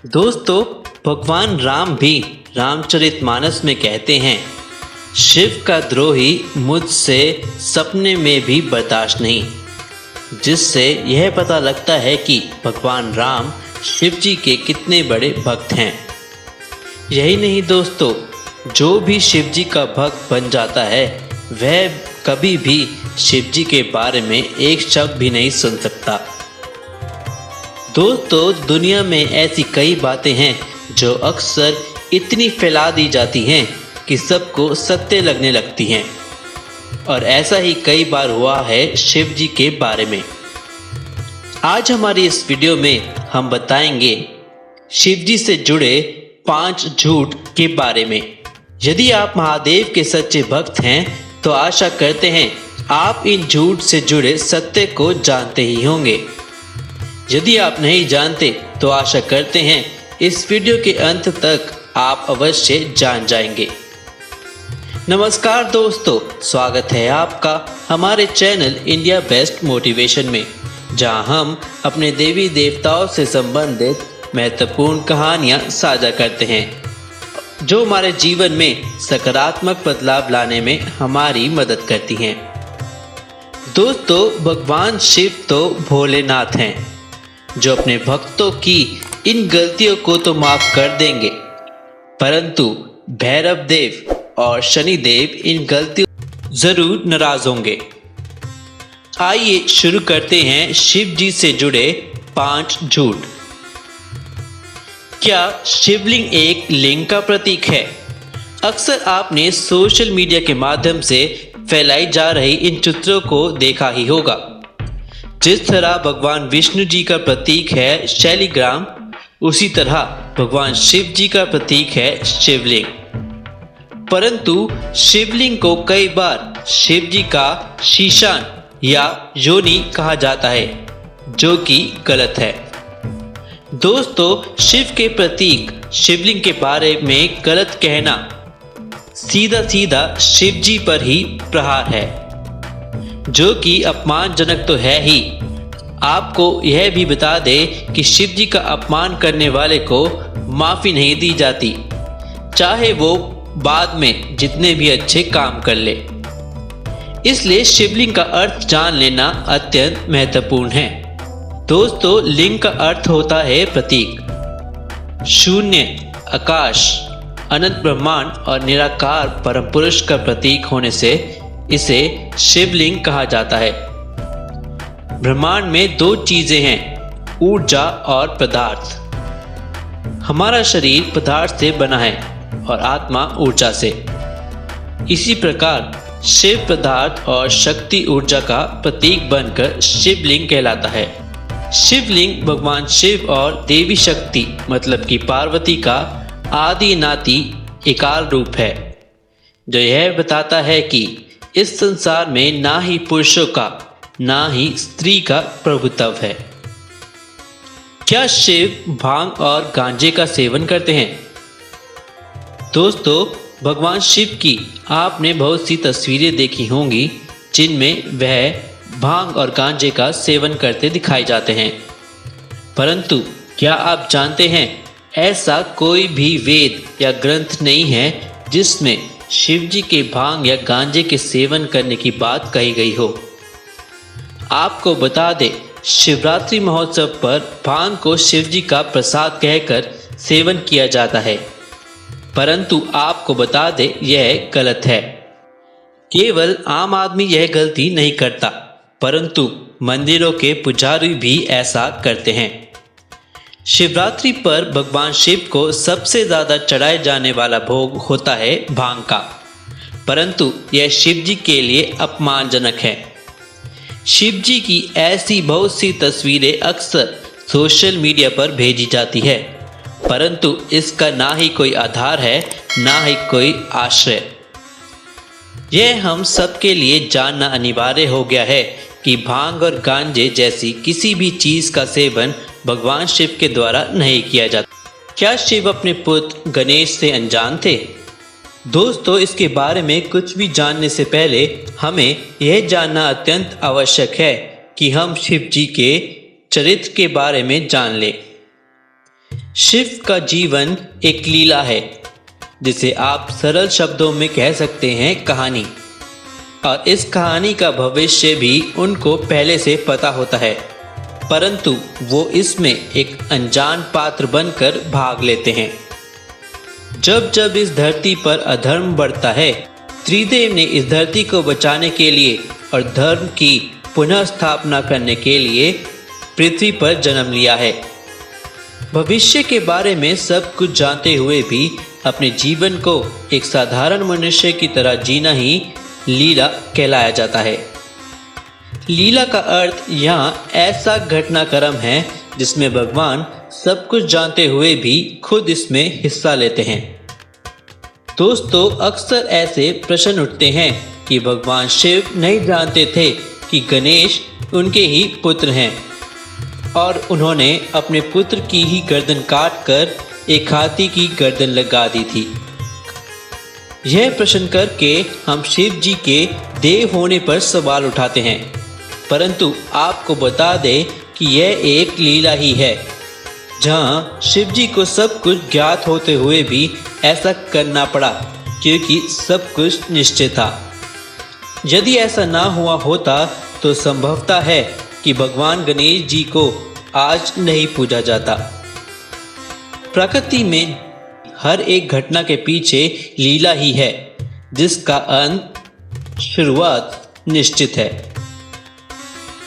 दोस्तों, भगवान राम भी रामचरितमानस में कहते हैं, शिव का द्रोही मुझसे सपने में भी बर्दाश्त नहीं। जिससे यह पता लगता है कि भगवान राम शिव जी के कितने बड़े भक्त हैं। यही नहीं दोस्तों, जो भी शिव जी का भक्त बन जाता है वह कभी भी शिव जी के बारे में एक शब्द भी नहीं सुन सकता। दोस्तों, दुनिया में ऐसी कई बातें हैं जो अक्सर इतनी फैला दी जाती हैं कि सबको सत्य लगने लगती हैं, और ऐसा ही कई बार हुआ है शिव जी के बारे में। आज हमारी इस वीडियो में हम बताएंगे शिव जी से जुड़े 5 झूठ के बारे में। यदि आप महादेव के सच्चे भक्त हैं तो आशा करते हैं आप इन झूठ से जुड़े सत्य को जानते ही होंगे। यदि आप नहीं जानते तो आशा करते हैं इस वीडियो के अंत तक आप अवश्य जान जाएंगे। नमस्कार दोस्तों, स्वागत है आपका हमारे चैनल इंडिया बेस्ट मोटिवेशन में, जहां हम अपने देवी देवताओं से संबंधित महत्वपूर्ण कहानियां साझा करते हैं जो हमारे जीवन में सकारात्मक बदलाव लाने में हमारी मदद करती हैं। दोस्तों, भगवान शिव तो भोलेनाथ हैं जो अपने भक्तों की इन गलतियों को तो माफ कर देंगे, परंतु भैरव देव और शनि देव इन गलतियों जरूर नाराज होंगे। आइए शुरू करते हैं शिव जी से जुड़े 5 झूठ। क्या शिवलिंग एक लिंग का प्रतीक है? अक्सर आपने सोशल मीडिया के माध्यम से फैलाई जा रही इन चित्रों को देखा ही होगा। जिस तरह भगवान विष्णु जी का प्रतीक है शैलीग्राम, उसी तरह भगवान शिव जी का प्रतीक है शिवलिंग। परंतु शिवलिंग को कई बार शिव जी का शीशान या योनि कहा जाता है, जो कि गलत है। दोस्तों, शिव के प्रतीक शिवलिंग के बारे में गलत कहना सीधा सीधा शिव जी पर ही प्रहार है, जो कि अपमानजनक तो है ही। आपको यह भी बता दे कि शिव जी का अपमान करने वाले को माफ़ी नहीं दी जाती, चाहे वो बाद में जितने भी अच्छे काम कर ले। इसलिए शिवलिंग का अर्थ जान लेना अत्यंत महत्वपूर्ण है। दोस्तों, लिंग का अर्थ होता है प्रतीक। शून्य, आकाश, अनंत ब्रह्मांड और निराकार परम पुरुष का प्रतीक होने से इसे शिवलिंग कहा जाता है। ब्रह्मांड में 2 चीजें हैं, ऊर्जा और पदार्थ। हमारा शरीर पदार्थ से बना है और आत्मा ऊर्जा से। इसी प्रकार शिव पदार्थ और शक्ति ऊर्जा का प्रतीक बनकर शिवलिंग कहलाता है। शिवलिंग भगवान शिव और देवी शक्ति मतलब कि पार्वती का आदि नाती एकाल रूप है, जो यह बताता है कि इस संसार में ना ही पुरुषों का ना ही स्त्री का प्रभुत्व है। क्या शिव भांग और गांजे का सेवन करते हैं? दोस्तों, भगवान शिव की आपने बहुत सी तस्वीरें देखी होंगी जिनमें वह भांग और गांजे का सेवन करते दिखाए जाते हैं। परंतु क्या आप जानते हैं ऐसा कोई भी वेद या ग्रंथ नहीं है जिसमें शिव जी के भांग या गांजे के सेवन करने की बात कही गई हो। आपको बता दें, शिवरात्रि महोत्सव पर भांग को शिव जी का प्रसाद कहकर सेवन किया जाता है, परंतु आपको बता दें यह गलत है। केवल आम आदमी यह गलती नहीं करता, परंतु मंदिरों के पुजारी भी ऐसा करते हैं। शिवरात्रि पर भगवान शिव को सबसे ज़्यादा चढ़ाए जाने वाला भोग होता है भांग का, परंतु यह शिव जी के लिए अपमानजनक है। शिव जी की ऐसी बहुत सी तस्वीरें अक्सर सोशल मीडिया पर भेजी जाती है, परंतु इसका ना ही कोई आधार है ना ही कोई आश्रय। यह हम सबके लिए जानना अनिवार्य हो गया है कि भांग और गांजे जैसी किसी भी चीज़ का सेवन भगवान शिव के द्वारा नहीं किया जाता। क्या शिव अपने पुत्र गणेश से अनजान थे? दोस्तों, इसके बारे में कुछ भी जानने से पहले हमें यह जानना अत्यंत आवश्यक है कि हम शिव जी के चरित्र के बारे में जान लें। शिव का जीवन एक लीला है, जिसे आप सरल शब्दों में कह सकते हैं कहानी। और इस कहानी का भविष्य भी उनको पहले से पता होता है, परंतु वो इसमें एक अनजान पात्र बनकर भाग लेते हैं। जब जब इस धरती पर अधर्म बढ़ता है, त्रिदेव ने इस धरती को बचाने के लिए और धर्म की पुनः स्थापना करने के लिए पृथ्वी पर जन्म लिया है। भविष्य के बारे में सब कुछ जानते हुए भी अपने जीवन को एक साधारण मनुष्य की तरह जीना ही लीला कहलाया जाता है। लीला का अर्थ यहाँ ऐसा घटनाक्रम है जिसमें भगवान सब कुछ जानते हुए भी खुद इसमें हिस्सा लेते हैं। दोस्तों, अक्सर ऐसे प्रश्न उठते हैं कि भगवान शिव नहीं जानते थे कि गणेश उनके ही पुत्र हैं और उन्होंने अपने पुत्र की ही गर्दन काटकर एक हाथी की गर्दन लगा दी थी। यह प्रश्न करके हम शिव जी के देव होने पर सवाल उठाते हैं, परंतु आपको बता दें कि यह एक लीला ही है, जहां शिव जी को सब कुछ ज्ञात होते हुए भी ऐसा करना पड़ा क्योंकि सब कुछ निश्चित था। यदि ऐसा ना हुआ होता तो संभवता है कि भगवान गणेश जी को आज नहीं पूजा जाता। प्रकृति में हर एक घटना के पीछे लीला ही है, जिसका अंत शुरुआत निश्चित है।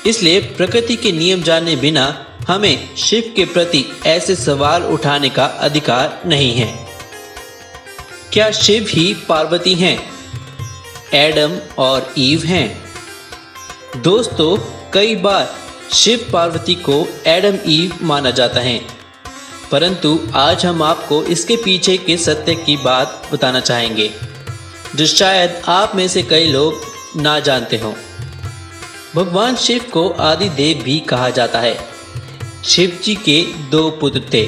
इसलिए प्रकृति के नियम जाने बिना हमें शिव के प्रति ऐसे सवाल उठाने का अधिकार नहीं है। क्या शिव ही पार्वती हैं, एडम और ईव हैं? दोस्तों, कई बार शिव पार्वती को एडम ईव माना जाता है, परंतु आज हम आपको इसके पीछे के सत्य की बात बताना चाहेंगे, जो शायद आप में से कई लोग ना जानते हों। भगवान शिव को आदि देव भी कहा जाता है। शिव जी के दो पुत्र थे,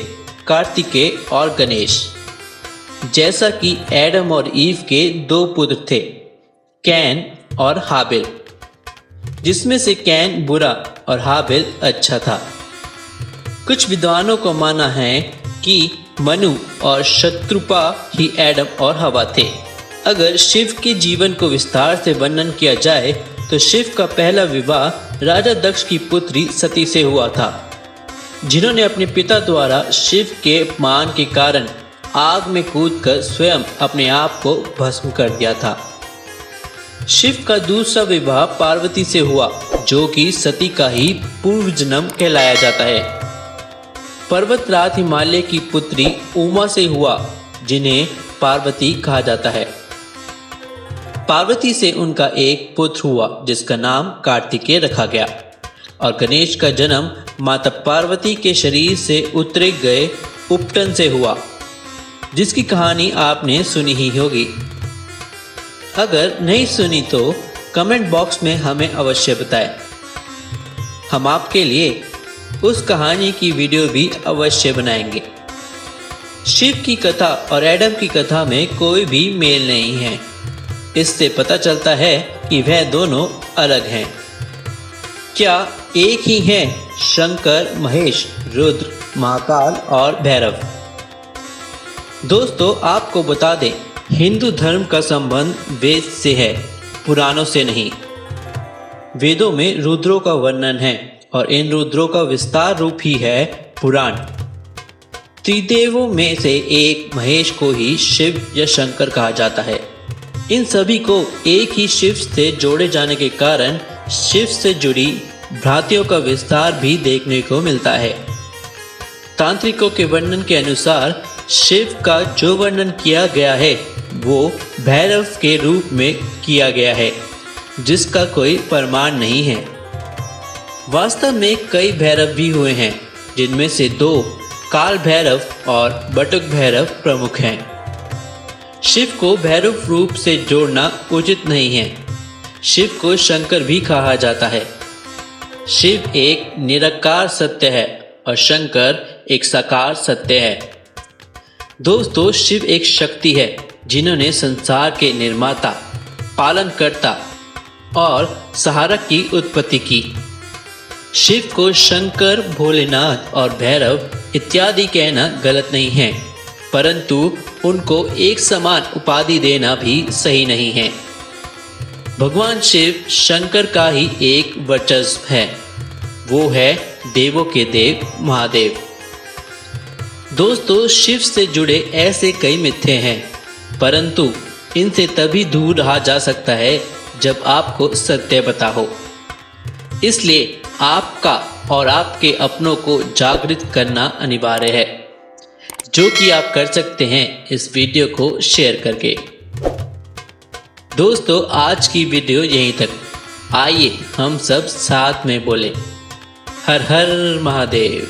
कार्तिकेय और गणेश। जैसा कि एडम और ईव के दो पुत्र थे, कैन और हाबिल, जिसमें से कैन बुरा और हाबिल अच्छा था। कुछ विद्वानों को माना है कि मनु और शत्रुपा ही एडम और हवा थे। अगर शिव के जीवन को विस्तार से वर्णन किया जाए तो शिव का पहला विवाह राजा दक्ष की पुत्री सती से हुआ था, जिन्होंने अपने पिता द्वारा शिव के अपमान के कारण आग में कूदकर स्वयं अपने आप को भस्म कर दिया था। शिव का दूसरा विवाह पार्वती से हुआ, जो कि सती का ही पूर्व जन्म कहलाया जाता है। पर्वतराज हिमालय की पुत्री उमा से हुआ, जिन्हें पार्वती कहा जाता है। पार्वती से उनका एक पुत्र हुआ, जिसका नाम कार्तिकेय रखा गया। और गणेश का जन्म माता पार्वती के शरीर से उतरे गए उपटन से हुआ, जिसकी कहानी आपने सुनी ही होगी। अगर नहीं सुनी तो कमेंट बॉक्स में हमें अवश्य बताएं। हम आपके लिए उस कहानी की वीडियो भी अवश्य बनाएंगे। शिव की कथा और एडम की कथा में कोई भी मेल नहीं है। इससे पता चलता है कि वह दोनों अलग हैं। क्या एक ही हैं शंकर, महेश, रुद्र, महाकाल और भैरव? दोस्तों, आपको बता दें, हिंदू धर्म का संबंध वेद से है, पुराणों से नहीं। वेदों में रुद्रों का वर्णन है और इन रुद्रों का विस्तार रूप ही है पुराण। त्रिदेवों में से एक महेश को ही शिव या शंकर कहा जाता है। इन सभी को एक ही शिव से जोड़े जाने के कारण शिव से जुड़ी भ्रांतियों का विस्तार भी देखने को मिलता है। तांत्रिकों के वर्णन के अनुसार शिव का जो वर्णन किया गया है वो भैरव के रूप में किया गया है, जिसका कोई प्रमाण नहीं है। वास्तव में कई भैरव भी हुए हैं, जिनमें से दो काल भैरव और बटुक भैरव प्रमुख हैं। शिव को भैरव रूप से जोड़ना उचित नहीं है। शिव को शंकर भी कहा जाता है। शिव एक निराकार सत्य है और शंकर एक साकार सत्य है। दोस्तों, शिव एक शक्ति है जिन्होंने संसार के निर्माता, पालनकर्ता और सहारक की उत्पत्ति की। शिव को शंकर, भोलेनाथ और भैरव इत्यादि कहना गलत नहीं है, परंतु उनको एक समान उपाधि देना भी सही नहीं है। भगवान शिव शंकर का ही एक वर्चस्व है, वो है देवों के देव महादेव। दोस्तों, शिव से जुड़े ऐसे कई मिथ्ये हैं, परंतु इनसे तभी दूर रहा जा सकता है जब आपको सत्य पता हो। इसलिए आपका और आपके अपनों को जागृत करना अनिवार्य है, जो कि आप कर सकते हैं इस वीडियो को शेयर करके। दोस्तों, आज की वीडियो यहीं तक। आइए हम सब साथ में बोलें, हर हर महादेव।